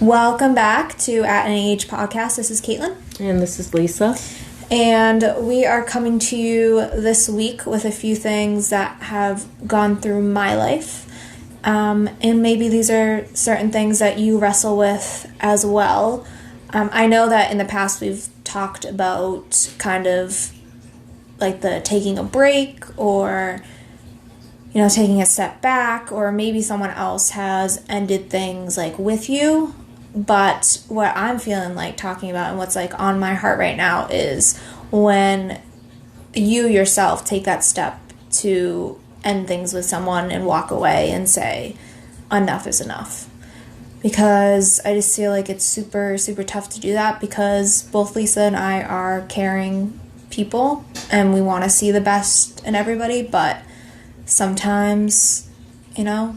Welcome back to At an Age podcast. This is Kaitlyn. And this is Lisa. And we are coming to you this week with a few things that have gone through my life. And maybe these are certain things that you wrestle with as well. I know that in the past we've talked about kind of like the taking a break or, you know, taking a step back, or maybe someone else has ended things like with you. But what I'm feeling like talking about and what's like on my heart right now is when you yourself take that step to end things with someone and walk away and say, enough is enough. Because I just feel like it's super, super tough to do that because both Lisa and I are caring people and we want to see the best in everybody, but sometimes, you know,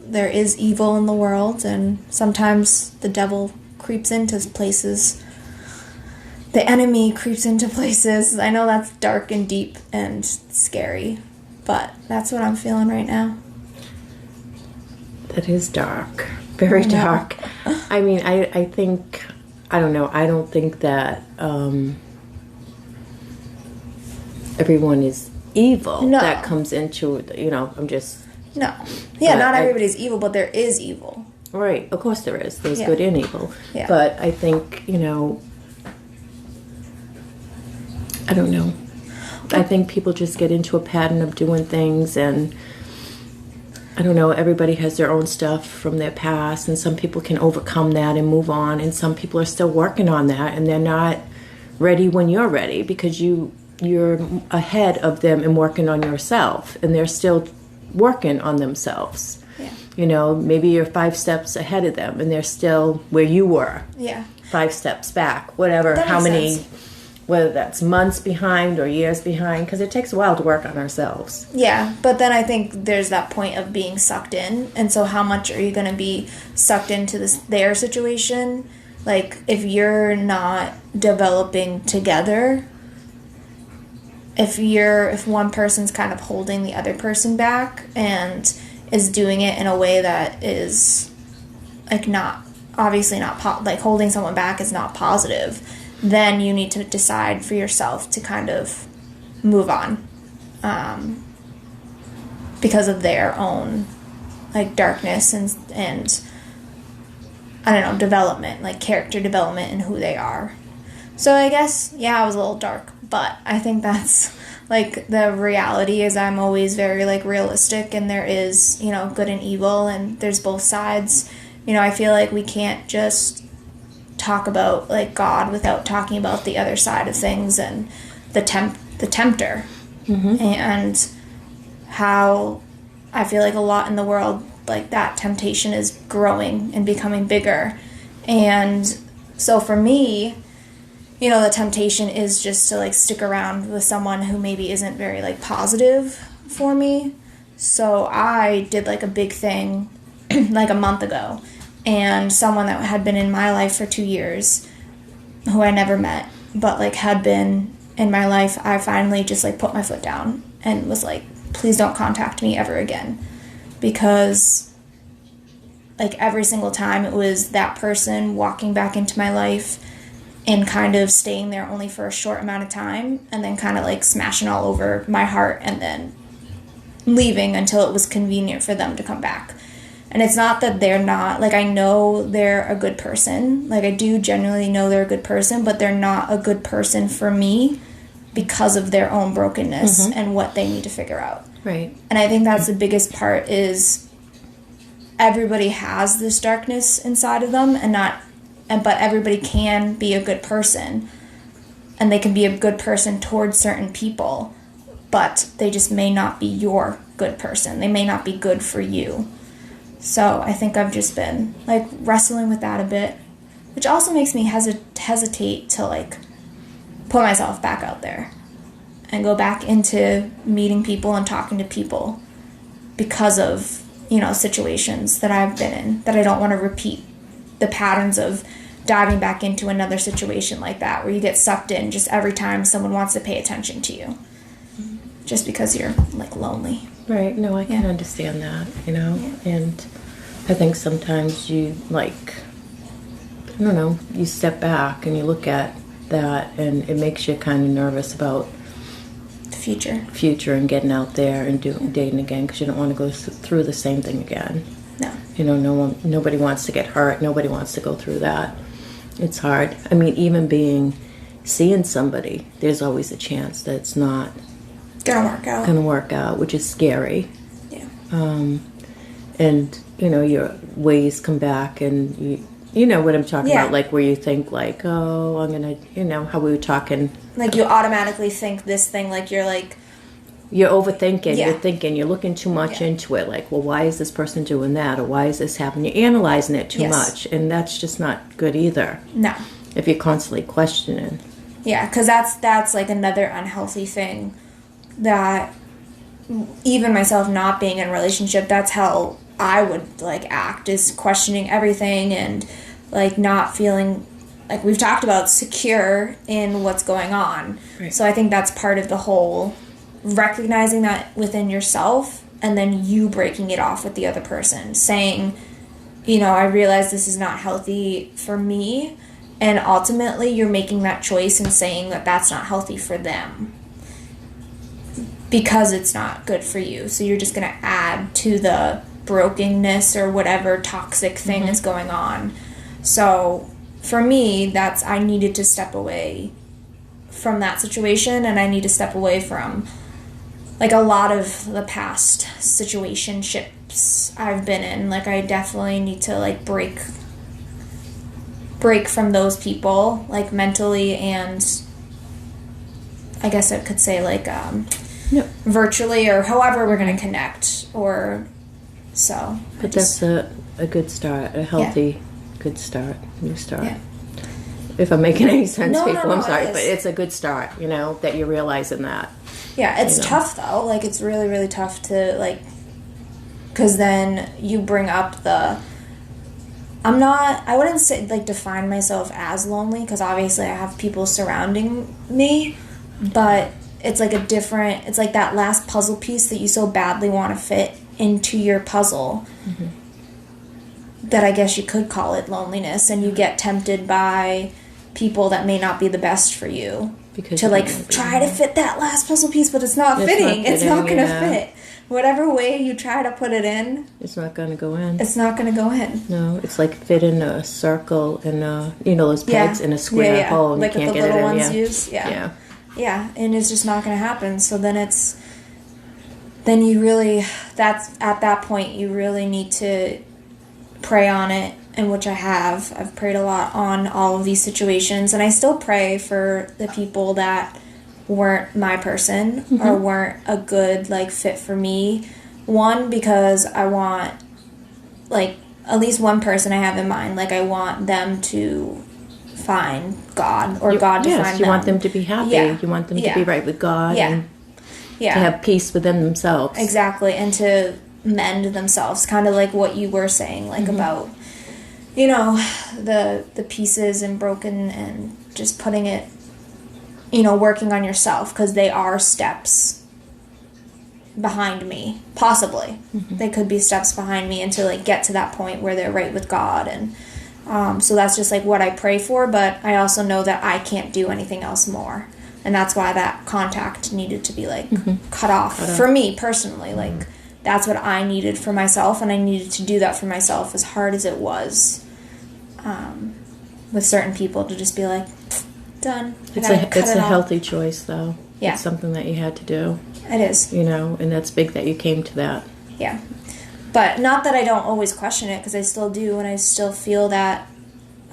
there is evil in the world, and sometimes the devil creeps into places. The enemy creeps into places. I know that's dark and deep and scary, but that's what I'm feeling right now. That is dark. Very dark. I mean, I think, I don't know, I don't think that everyone is evil that comes into, you know, I'm just... No. Yeah, not everybody's evil, but there is evil. Right. Of course there is. There's good and evil. Yeah. But I think, you know, I don't know. I think people just get into a pattern of doing things, and I don't know, everybody has their own stuff from their past, and some people can overcome that and move on, and some people are still working on that, and they're not ready when you're ready because you're ahead of them and working on yourself, and they're still working on themselves. Yeah. You know, maybe you're 5 steps ahead of them and they're still where you were. Yeah. 5 steps back, whatever, that how many sense. Whether that's months behind or years behind, because it takes a while to work on ourselves. Yeah, but then I think there's that point of being sucked in, and so how much are you going to be sucked into their situation? Like, if you're not developing together, if one person's kind of holding the other person back and is doing it in a way that is like not obviously not like holding someone back is not positive, then you need to decide for yourself to kind of move on because of their own like darkness and I don't know, development, like character development and who they are. So I guess, yeah, I was a little dark, but I think that's, like, the reality is I'm always very, like, realistic, and there is, you know, good and evil, and there's both sides. You know, I feel like we can't just talk about, like, God without talking about the other side of things and the tempter. Mm-hmm. And how I feel like a lot in the world, like, that temptation is growing and becoming bigger. And so for me, you know, the temptation is just to, like, stick around with someone who maybe isn't very, like, positive for me. So I did, like, a big thing, like, a month ago. And someone that had been in my life for 2 years, who I never met, but, like, had been in my life, I finally just, like, put my foot down and was like, please don't contact me ever again. Because, like, every single time it was that person walking back into my life and kind of staying there only for a short amount of time and then kind of like smashing all over my heart and then leaving until it was convenient for them to come back. And it's not that they're not, like, I know they're a good person. Like, I do genuinely know they're a good person, but they're not a good person for me because of their own brokenness and what they need to figure out. Right. And I think that's the biggest part is everybody has this darkness inside of them but everybody can be a good person, and they can be a good person towards certain people, but they just may not be your good person. They may not be good for you. So I think I've just been, like, wrestling with that a bit, which also makes me hesitate to, like, put myself back out there and go back into meeting people and talking to people because of, you know, situations that I've been in, that I don't want to repeat the patterns of diving back into another situation like that where you get sucked in just every time someone wants to pay attention to you just because you're, like, lonely. Right. No, I can understand that, you know. Yeah. And I think sometimes you, like, I don't know, you step back and you look at that, and it makes you kind of nervous about The future. and getting out there and dating again, because you don't want to go through the same thing again. No. You know, nobody wants to get hurt. Nobody wants to go through that. It's hard. I mean, even seeing somebody, there's always a chance that it's not Gonna work out, which is scary. Yeah. And you know, your ways come back, and you know what I'm talking about, like where you think like, oh, I'm gonna, you know, how we were talking. Like you automatically think this thing, like you're overthinking, you're thinking, you're looking too much into it. Like, well, why is this person doing that? Or why is this happening? You're analyzing it too much. And that's just not good either. No. If you're constantly questioning. Yeah, because that's like another unhealthy thing that even myself not being in a relationship, that's how I would like act, is questioning everything and like not feeling like we've talked about secure in what's going on. Right. So I think that's part of the whole recognizing that within yourself and then you breaking it off with the other person, saying, you know, I realize this is not healthy for me, and ultimately you're making that choice and saying that that's not healthy for them because it's not good for you. So you're just going to add to the brokenness or whatever toxic thing is going on. So for me, I needed to step away from that situation, and I need to step away from like a lot of the past situationships I've been in. Like I definitely need to like break from those people, like mentally, and I guess I could say like virtually, or however we're going to connect, or so. But that's a good start, a healthy good start, new start. Yeah. If I'm making any sense, No, people, I'm sorry, it is. but it's a good start, you know, that you're realizing that. Yeah, it's you know. tough though. Like it's really, really tough to like, because then you bring up I wouldn't say like define myself as lonely, because obviously I have people surrounding me, but it's like it's like that last puzzle piece that you so badly want to fit into your puzzle that I guess you could call it loneliness, and you get tempted by people that may not be the best for you because to like try to fit that last puzzle piece, but it's not fitting. It's not going to fit. Whatever way you try to put it in, it's not going to go in. It's not going to go in. No, it's like fit in a circle and you know, those pegs in a square hole, and like you can't the get it little in. Ones use. Yeah, and it's just not going to happen. So then you really, that's at that point you really need to pray on it, and which I have. I've prayed a lot on all of these situations, and I still pray for the people that weren't my person or weren't a good like fit for me. One, because I want like at least one person I have in mind, like I want them to find God, or God to find them. You want them to be happy. You want them to be right with God and to have peace within themselves. Exactly, and to mend themselves, kind of like what you were saying, like about, you know, the pieces and broken, and just putting it, you know, working on yourself, because they are steps behind me, possibly. They could be steps behind me, and to like get to that point where they're right with God. And so that's just like what I pray for, but I also know that I can't do anything else more, and that's why that contact needed to be like cut off for me personally. Like that's what I needed for myself, and I needed to do that for myself, as hard as it was with certain people, to just be like, done. It's a healthy choice, though. Yeah. It's something that you had to do. It is. You know, and that's big that you came to that. Yeah. But not that I don't always question it, because I still do, and I still feel that,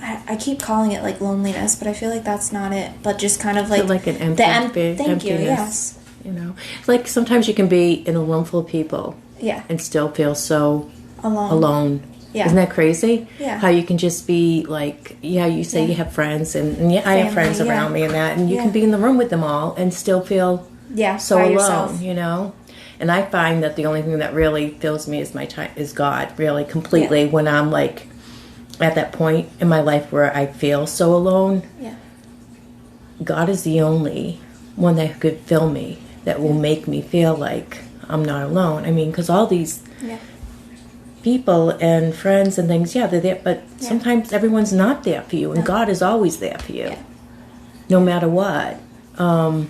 I keep calling it like loneliness, but I feel like that's not it. But just kind of like, like an emptiness. Thank you, yes. You know, like sometimes you can be in a room full of people. Yeah. And still feel so alone. Yeah. Isn't that crazy? Yeah. How you can just be like, you say you have friends, and I have friends around me and that, and you can be in the room with them all and still feel so alone, yourself. You know? And I find that the only thing that really fills me is my time, is God, really, completely, when I'm like at that point in my life where I feel so alone. Yeah. God is the only one that could fill me, that will make me feel like I'm not alone. I mean, because all these people and friends and things, yeah, they're there, but sometimes everyone's not there for you, and God is always there for you, no matter what. No,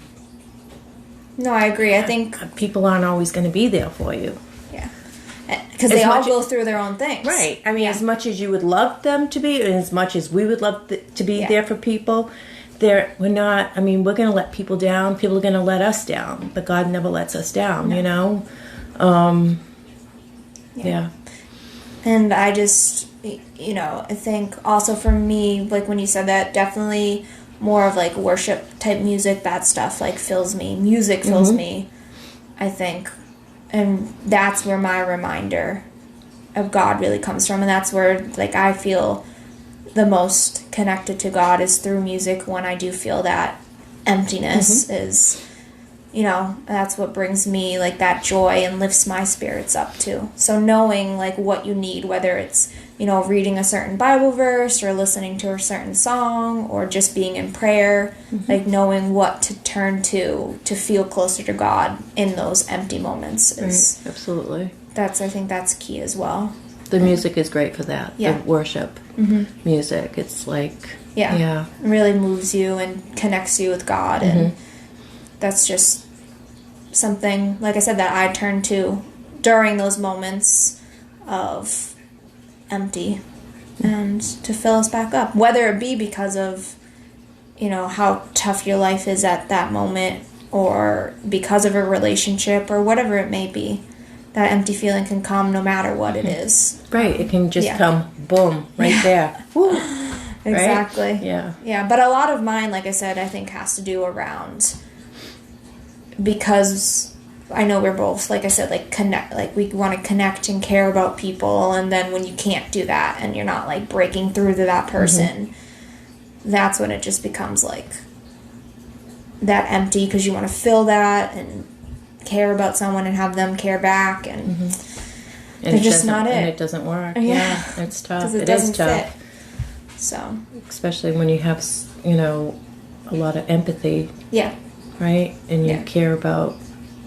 I agree. I think people aren't always going to be there for you. Yeah. Because they all go through their own things. Right. I mean, as much as you would love them to be, and as much as we would love to be there for people, we're not, I mean, we're going to let people down. People are going to let us down. But God never lets us down, you know? Yeah. And I just, you know, I think also for me, like when you said that, definitely more of like worship type music, that stuff like fills me. Music fills me, I think. And that's where my reminder of God really comes from. And that's where like I feel the most connected to God is through music. When I do feel that emptiness is, you know, that's what brings me like that joy and lifts my spirits up too. So knowing like what you need, whether it's, you know, reading a certain Bible verse or listening to a certain song or just being in prayer, like knowing what to turn to feel closer to God in those empty moments is absolutely. I think that's key as well. The music is great for that. The worship music. It's like it really moves you and connects you with God, and that's just something, like I said, that I turn to during those moments of empty and to fill us back up, whether it be because of, you know, how tough your life is at that moment or because of a relationship or whatever it may be. That empty feeling can come no matter what it is. Right. It can just come, boom, right there. Woo. Exactly. Right? Yeah. Yeah, but a lot of mine, like I said, I think has to do around, because I know we're both, like I said, like connect, like we want to connect and care about people, and then when you can't do that and you're not like breaking through to that person, that's when it just becomes like that empty, because you want to fill that and care about someone and have them care back, and it's just not it. And it doesn't work. Yeah, it's tough. Because it doesn't fit. So, especially when you have, you know, a lot of empathy. Yeah. Right? And you care about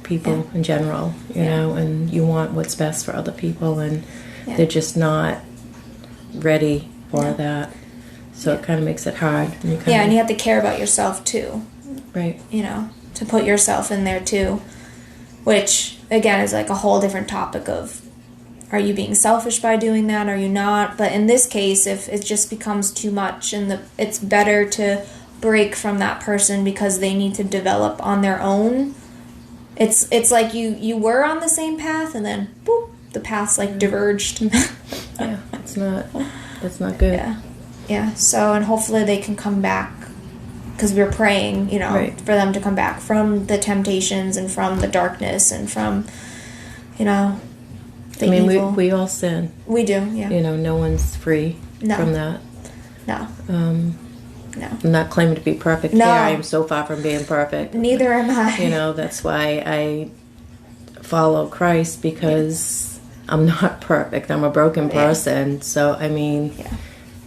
people in general, you know, and you want what's best for other people, and they're just not ready for that. So it kind of makes it hard. And and you have to care about yourself too. Right. You know, to put yourself in there too. Which, again, is like a whole different topic of, are you being selfish by doing that? Are you not? But in this case, if it just becomes too much, and it's better to break from that person because they need to develop on their own. It's like you were on the same path, and then, boop, the path's like diverged. That's not good. Yeah. So, and hopefully they can come back, because we're praying, you know, for them to come back from the temptations and from the darkness and from, you know, the evil. We all sin. We do, yeah. You know, no one's free from that. No. No. I'm not claiming to be perfect here. I am so far from being perfect. Neither am I. You know, that's why I follow Christ, because I'm not perfect. I'm a broken person. So, I mean...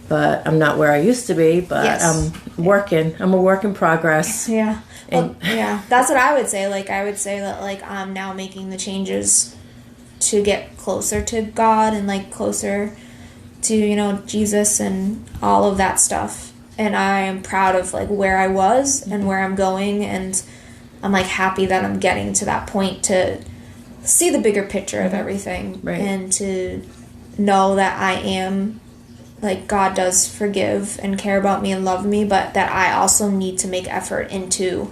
But I'm not where I used to be, but I'm working. I'm a work in progress. Yeah. Well, that's what I would say. Like, I would say that, like, I'm now making the changes to get closer to God and, like, closer to, you know, Jesus and all of that stuff. And I am proud of, like, where I was and where I'm going. And I'm, like, happy that I'm getting to that point to see the bigger picture of everything. Right. And to know that I am... like, God does forgive and care about me and love me, but that I also need to make effort into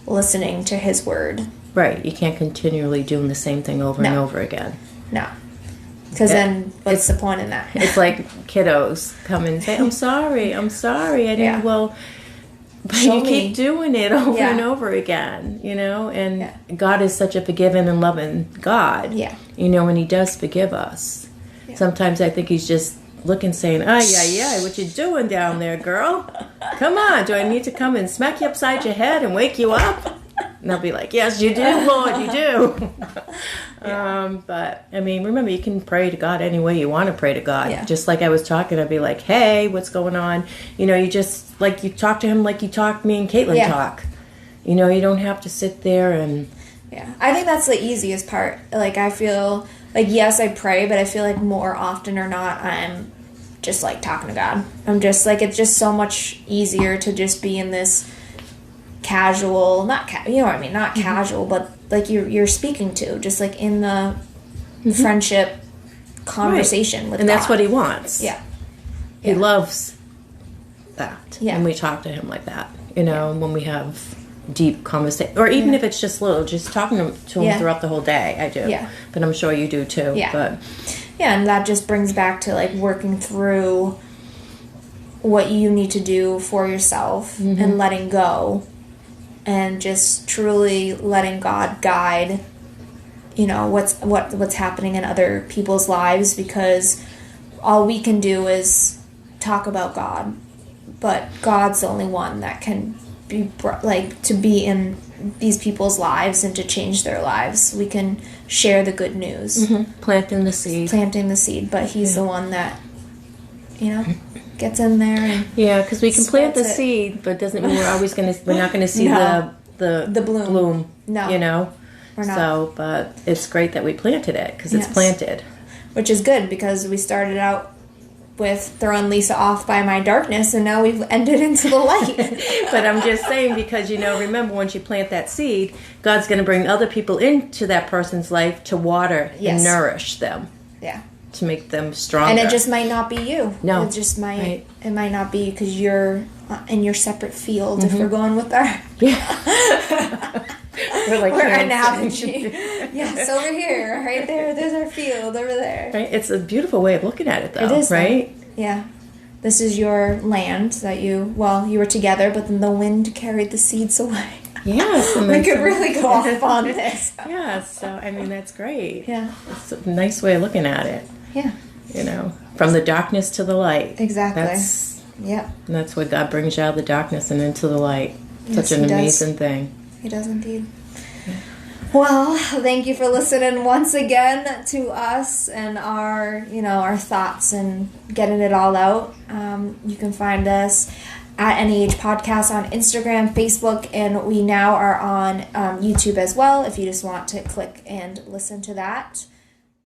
listening to His word. Right. You can't continually doing the same thing over and over again. No. Because then what's the point in that? It's like kiddos come and say, I'm sorry, I didn't, well, but you keep doing it over and over again, you know, and God is such a forgiving and loving God, you know, and He does forgive us. Sometimes I think He's just looking, saying, what you doing down there, girl? Come on, do I need to come and smack you upside your head and wake you up? And I'll be like, yes, you do, Lord, you do. But, I mean, remember, you can pray to God any way you want to pray to God. Just like I was talking, I'd be like, hey, what's going on? You know, you just, like, you talk to Him like you talk, me and Kaitlyn talk. You know, you don't have to sit there and... Yeah, I think that's the easiest part. Like, I feel like, yes, I pray, but I feel like more often or not, I'm just, like, talking to God. I'm just, like, it's just so much easier to just be in this casual, you know what I mean, not casual, but, like, you're speaking to, just, like, in the friendship conversation with and God. that's what he wants. Yeah. He loves that. Yeah. And we talk to him like that, you know, when we have deep conversation, or even if it's just little, just talking to him throughout the whole day. I do. Yeah. But I'm sure you do too. Yeah. But yeah, and that just brings back to, like, working through what you need to do for yourself and letting go and just truly letting God guide, you know, what's happening in other people's lives, because all we can do is talk about God, but God's the only one that can be, like, to be in these people's lives and to change their lives. We can share the good news. planting the seed. But he's the one that, you know, gets in there and because we can plant the seed, but it doesn't mean we're not gonna see the bloom. No, you know, we're not. So, but it's great that we planted it, because it's planted, which is good, because we started out with throwing Lisa off by my darkness, and now we've ended into the light. But I'm just saying, because, you know, remember, once you plant that seed, God's going to bring other people into that person's life to water and nourish them. Yeah. To make them stronger. And it just might not be you. No. It just might, it might not be, because you're in your separate field, if we're going with our... Yeah. We're like, we're an analogy. Yes, over here, right there. There's our field over there. Right? It's a beautiful way of looking at it, though. It is, right? Yeah. This is your land that you were together, but then the wind carried the seeds away. Yes. We could really go off on this. Yeah, so, I mean, that's great. Yeah. It's a nice way of looking at it. Yeah. You know, from the darkness to the light. Exactly. And that's where God brings you out of the darkness and into the light. Yes, Such an amazing thing. He does indeed. Well, thank you for listening once again to us and our thoughts and getting it all out. You can find us at NEH Podcast on Instagram, Facebook, and we now are on YouTube as well, if you just want to click and listen to that.